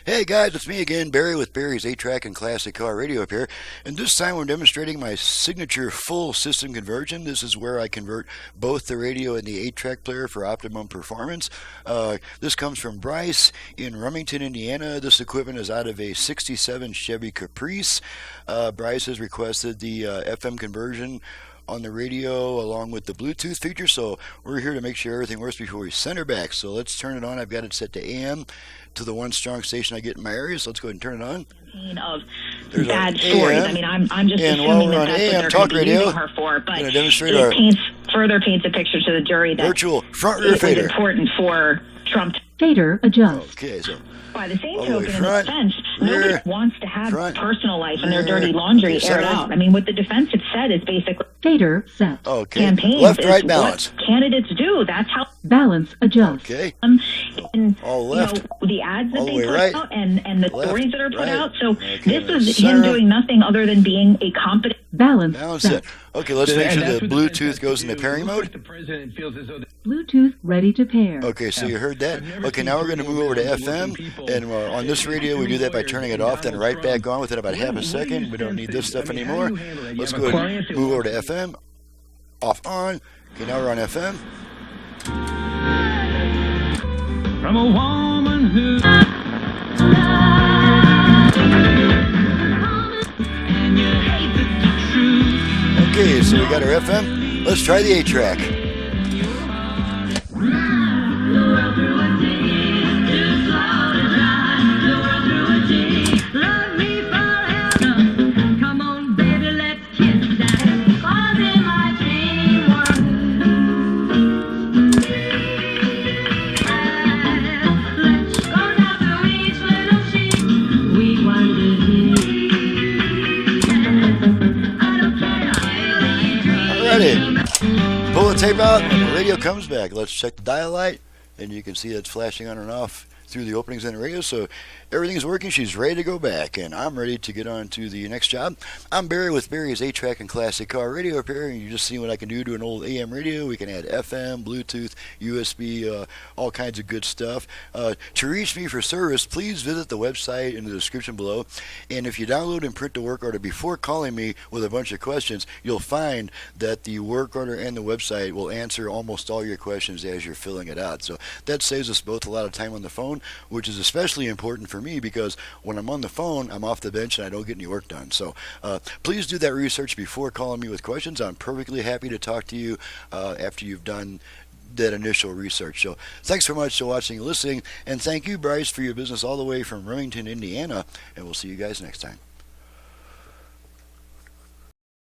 Hey guys, it's me again, Barry with Barry's 8-Track and Classic Car Radio up here. And this time we're demonstrating my signature full system conversion. This is where I convert both the radio and the 8-track player for optimum performance. This comes from Bryce in Remington, Indiana. This equipment is out of a 67 Chevy Caprice. Bryce has requested the FM conversion on the radio along with the Bluetooth feature, so we're here to make sure everything works before we send her back. So let's turn it on. I've got it set to AM to the one strong station I get in my area, so let's go ahead and turn it on. Of There's bad stories. I mean, I'm just and assuming while we're on that's AM what talk they're going to be radio, using her for, but gonna demonstrate it our further paints a picture to the jury that virtual front rear it fader. was important for Trump to Fader adjust. Okay, so by the same all the way token, in the front, defense, rear, nobody wants to have front, personal life and their rear, dirty laundry center. aired out. I mean, what the defense had said is basically Fader set. okay, campaigns left, is right, balance. what candidates do. That's how Balance adjust. Okay, and all left, the ads that all the they way put right, out and the left, stories that are put right. out. So Okay, this is center. him doing nothing other than being a competent. Balance balance set. it. Okay, let's make sure the Bluetooth goes into pairing mode. Bluetooth ready to pair. Okay, so you heard that. Okay, now we're going to move over to FM, and on this radio we do that by turning it off, then right back on within about half a second. We don't need this stuff anymore. Let's go ahead and move over to FM. Off, on. Okay, now we're on FM. From a woman who and you hate the truth. Okay, so we got our FM. Let's try the 8-track. Love me forever. Come on, baby, let's kiss that. Cause in my dream world, let's go down to each little sheep. We wandered I don't care. Alrighty. Pull the tape out, and the radio comes back. Let's check the dial light, and you can see it's flashing on and off through the openings in the radio, so everything's working. She's ready to go back, and I'm ready to get on to the next job. I'm Barry with Barry's 8-Track and Classic Car Radio up here, and you just see what I can do to an old AM radio. We can add FM, Bluetooth, USB, all kinds of good stuff. To reach me for service, please visit the website in the description below, and if you download and print the work order before calling me with a bunch of questions, you'll find that the work order and the website will answer almost all your questions as you're filling it out. So that saves us both a lot of time on the phone, which is especially important for me because when I'm on the phone, I'm off the bench and I don't get any work done. So please do that research before calling me with questions. I'm perfectly happy to talk to you after you've done that initial research. So thanks so much for watching and listening, and thank you, Bryce, for your business all the way from Remington, Indiana, and we'll see you guys next time.